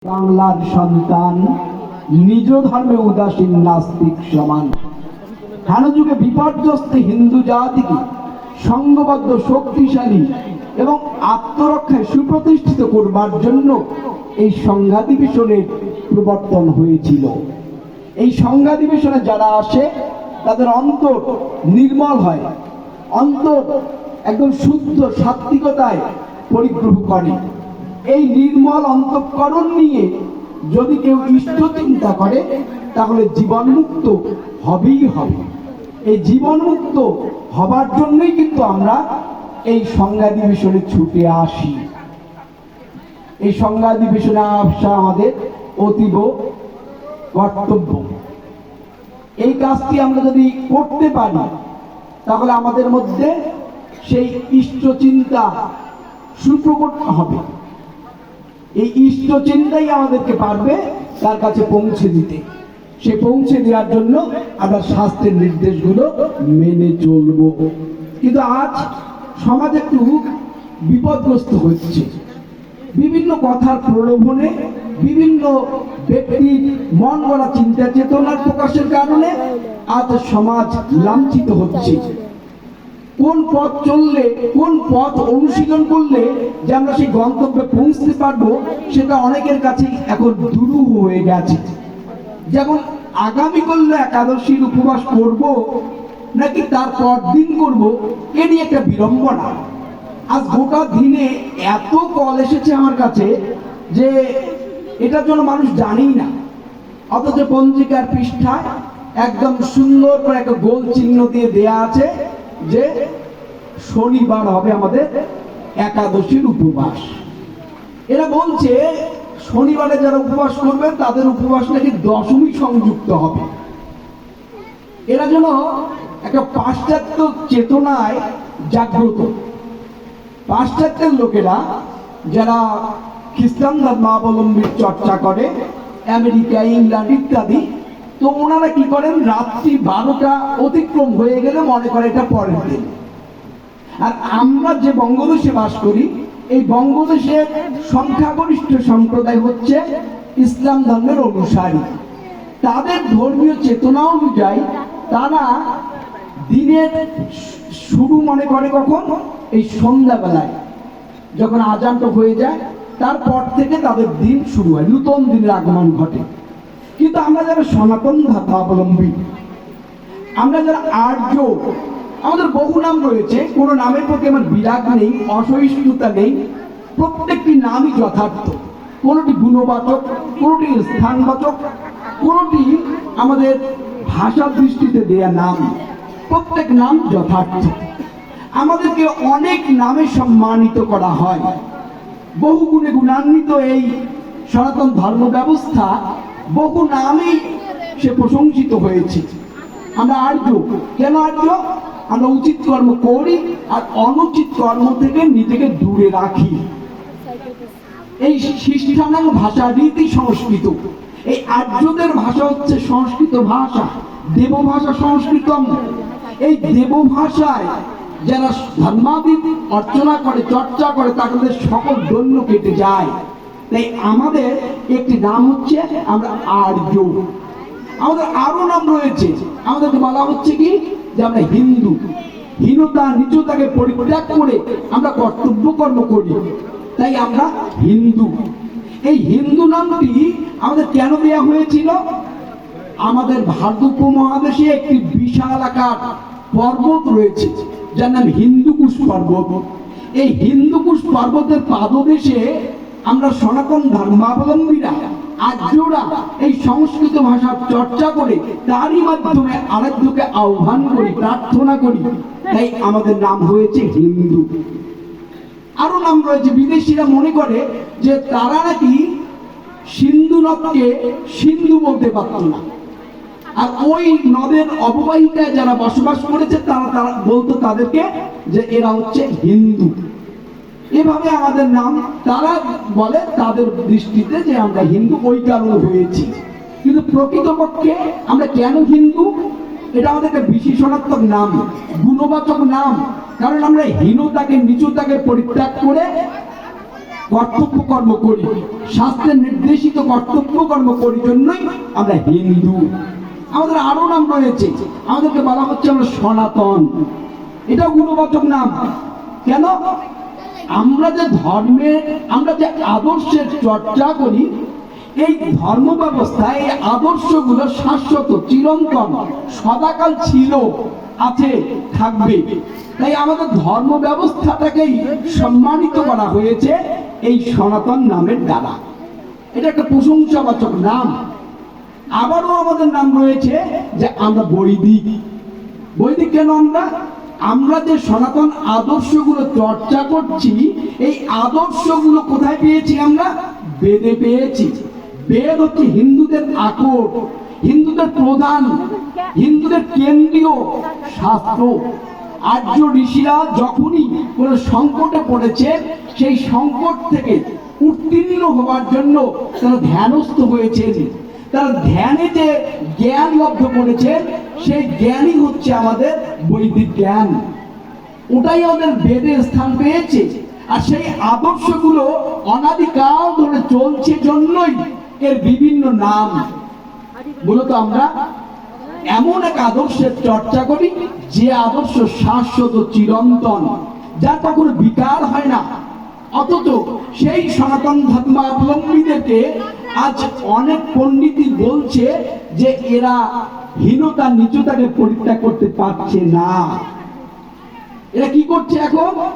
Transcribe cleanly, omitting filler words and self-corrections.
বাংলার সন্তান নিজ ধর্মে উদাসীন নাস্তিক সমান। হেন যুগে বিপর্যস্ত হিন্দু জাতিকে সংঘবদ্ধ, শক্তিশালী এবং আত্মরক্ষায় সুপ্রতিষ্ঠিত করবার জন্য এই সংঘাধিবেশনের প্রবর্তন হয়েছিল। এই সংঘাধিবেশনে যারা আসে তাদের অন্তর নির্মল হয়, অন্তর একদম শুদ্ধ সাত্বিকতায় পরিগ্রহ করে। এই নির্মল অন্তঃকরণ নিয়ে যদি কেউ ইষ্ট চিন্তা করে তাহলে জীবনমুক্ত হবেই হবে। এই জীবনমুক্ত হবার জন্যই কিন্তু আমরা এই সংঘাধিবেশনে ছুটে আসি। এই সংঘাধিবেশনে আসা আমাদের অতীব কর্তব্য। এই কাজটি আমরা যদি করতে পারি তাহলে আমাদের মধ্যে সেই ইষ্ট চিন্তা সুপ্রকট হবে। এই ইষ্ট চিন্তাই আমাদেরকে পারবে তার কাছে পৌঁছে দিতে। সে পৌঁছে দেওয়ার জন্য আমরা শাস্ত্রের নির্দেশগুলো মেনে চলব। কিন্তু আজ সমাজ একটু বিপদগ্রস্ত হচ্ছে। বিভিন্ন কথার প্রলোভনে, বিভিন্ন ব্যক্তির মন গড়া চিন্তা চেতনার প্রকাশের কারণে আজ সমাজ লাঞ্ছিত হচ্ছে। কোন পথ চললে, কোন পথ অনুশীলন করলে যে আমরা সেই গন্তব্যে পৌঁছতে পারবো সেটা অনেকের কাছে এখন দুরূহ হয়ে গেছে। যেমন আগামী করলে একাদশীর উপবাস করব নাকি তার পর দিন করব, এ নিয়ে একটা বিড়ম্বনা। আজ গোটা দিনে এত কল এসেছে আমার কাছে যে এটার জন্য মানুষ জানেই না, অথচ পঞ্জিকার পৃষ্ঠায় একদম সুন্দর করে একটা গোল চিহ্ন দিয়ে দেয়া আছে যে শনিবার হবে আমাদের একাদশীর উপবাস। এরা বলছে শনিবারে যারা উপবাস করবেন তাদের উপবাস নাকি দশমী সংযুক্ত হবে। এরা যেন একটা পাশ্চাত্য চেতনায় জাগ্রত। পাশ্চাত্যের লোকেরা যারা খ্রিস্টান ধর্মাবলম্বীর চর্চা করে, আমেরিকা, ইংল্যান্ড ইত্যাদি, তো ওনারা কি করেন, রাত্রি 12টা অতিক্রম হয়ে গেলে মনে করে এটা পরের দিন। আর আমরা যে বঙ্গদেশে বাস করি, এই বঙ্গদেশের সংখ্যাগরিষ্ঠ সম্প্রদায় হচ্ছে ইসলাম ধর্মের অনুসারী। তাদের ধর্মীয় চেতনা অনুযায়ী তারা দিনের শুরু মনে করে কখন, এই সন্ধ্যাবেলায় যখন আজানটা হয়ে যায় তারপর থেকে তাদের দিন শুরু হয়, নূতন দিনের আগমন ঘটে। কিন্তু আমরা যারা সনাতন ধর্মাবলম্বী, আমরা যারা আর্য, আমাদের বহু নাম রয়েছে, কোনো নামের প্রতি আমার বিরাগ নেই, অসহিষ্ণুতা নেই। প্রত্যেকটি নামই যথার্থ, কোনোটি গুণবাচক, কোনোটি স্থানবাচক, কোনোটি আমাদের ভাষার দৃষ্টিতে দেয়া নাম। প্রত্যেক নাম যথার্থ। আমাদেরকে অনেক নামে সম্মানিত করা হয়। বহু গুণে গুণান্বিত এই সনাতন ধর্ম ব্যবস্থা বহু নামেই সে প্রশংসিত হয়েছে। আমরা আর্য। কেন আর্য? আমরা উচিত কর্ম করি আর অনুচিত কর্ম থেকে নিজেকে দূরে রাখি। এই শিষ্টানাং ভাষা, রীতি সংস্কৃত। এই আর্যদের ভাষা হচ্ছে সংস্কৃত ভাষা, দেবভাষা সংস্কৃতম। এই দেবভাষায় যারা ধর্মাদিত অর্চনা করে, চর্চা করে, তাদের সকল দৈন্য কেটে যায়। তাই আমাদের একটি নাম হচ্ছে আমরা আর্য। আমাদের আরো নাম রয়েছে। আমাদেরকে বলা হচ্ছে কি যে আমরা হিন্দু। হীনতা নিচতাকে পরিত্যাগ করে আমরা কর্তব্য কর্ম করি, তাই আমরা হিন্দু। এই হিন্দু নামটি আমাদের কেন দেওয়া হয়েছিল? আমাদের ভারত উপমহাদেশে একটি বিশাল আকার পর্বত রয়েছে যার নাম হিন্দুকুশ পর্বত। এই হিন্দুকুশ পর্বতের পাদদেশে আমরা সনাতন ধর্মাবলম্বীরা, আর্যরা এই সংস্কৃত ভাষার চর্চা করে তারই মাধ্যমে আরাধ্যকে আহ্বান করি, প্রার্থনা করি। তাই আমাদের নাম হয়েছে হিন্দু। আরো নাম রয়েছে। বিদেশিরা মনে করে যে তারা নাকি সিন্ধু নদকে সিন্ধু বলতে পারত না, আর ওই নদের অববাহিকায় যারা বসবাস করেছে তারা বলতো তাদেরকে যে এরা হচ্ছে হিন্দু। এভাবে আমাদের নাম তারা বলে তাদের দৃষ্টিতে যে আমরা হিন্দু, ওই কারণে হয়েছি। কিন্তু প্রকৃতপক্ষে আমরা কেন হিন্দু? এটা আমাদের একটা বিশেষণাত্মক নাম, গুণবাচক নাম। কারণ আমরা হীনতাকে, নিচুতাকে পরিত্যাগ করে কর্তব্য কর্ম করি, শাস্ত্রের নির্দেশিত কর্তব্য কর্ম করি জন্যই আমরা হিন্দু। আমাদের আরো নাম রয়েছে, আমাদেরকে বলা হচ্ছে আমরা সনাতন, এটাও গুণবাচক নাম। কেন? আমরা যে ধর্মের, আমরা যে আদর্শের চর্চা করি, এই ধর্ম ব্যবস্থায় এই আদর্শগুলো শাশ্বত, চিরন্তন, সদাকাল ছিল, আছে, থাকবে। তাই আমাদের ধর্ম ব্যবস্থাটাকেই সম্মানিত করা হয়েছে এই সনাতন নামের দ্বারা। এটা একটা প্রশংসাবাচক নাম। আবারও আমাদের নাম রয়েছে যে আমরা বৈদিক। বৈদিক কেন? আমরা যে সনাতন আদর্শগুলো চর্চা করছি, এই আদর্শগুলো কোথায় পেয়েছি? আমরা বেদে পেয়েছি। বেদ হচ্ছে হিন্দুদের আকর, হিন্দুদের প্রধান, হিন্দুদের কেন্দ্রীয় শাস্ত্র। আর্য ঋষিরা যখনই কোনো সংকটে পড়েছে, সেই সংকট থেকে উত্তীর্ণ হওয়ার জন্য তারা ধ্যানস্থ হয়েছেন। তারা ধ্যানে যে জ্ঞান লব্ধ করেছেন, সেই জ্ঞানই হচ্ছে আমাদের বৈদিক জ্ঞান। ওটাই আমাদের বেদে স্থান পেয়েছে। আর সেই আদর্শগুলো অনাদিকাল ধরে চলছে জন্যই এর বিভিন্ন নাম। মূলত আমরা এমন এক আদর্শের চর্চা করি যে আদর্শ শাশ্বত, চিরন্তন, যার কখনো বিকার হয় না। অথচ সেই সনাতন ধর্মাবলম্বীদেরকে আজ অনেক পণ্ডিতই বলছে যে এরা হীনতা, নিচুতাকে পরিত্যাগ করতে পারছে না। এরা কি করছে? এখন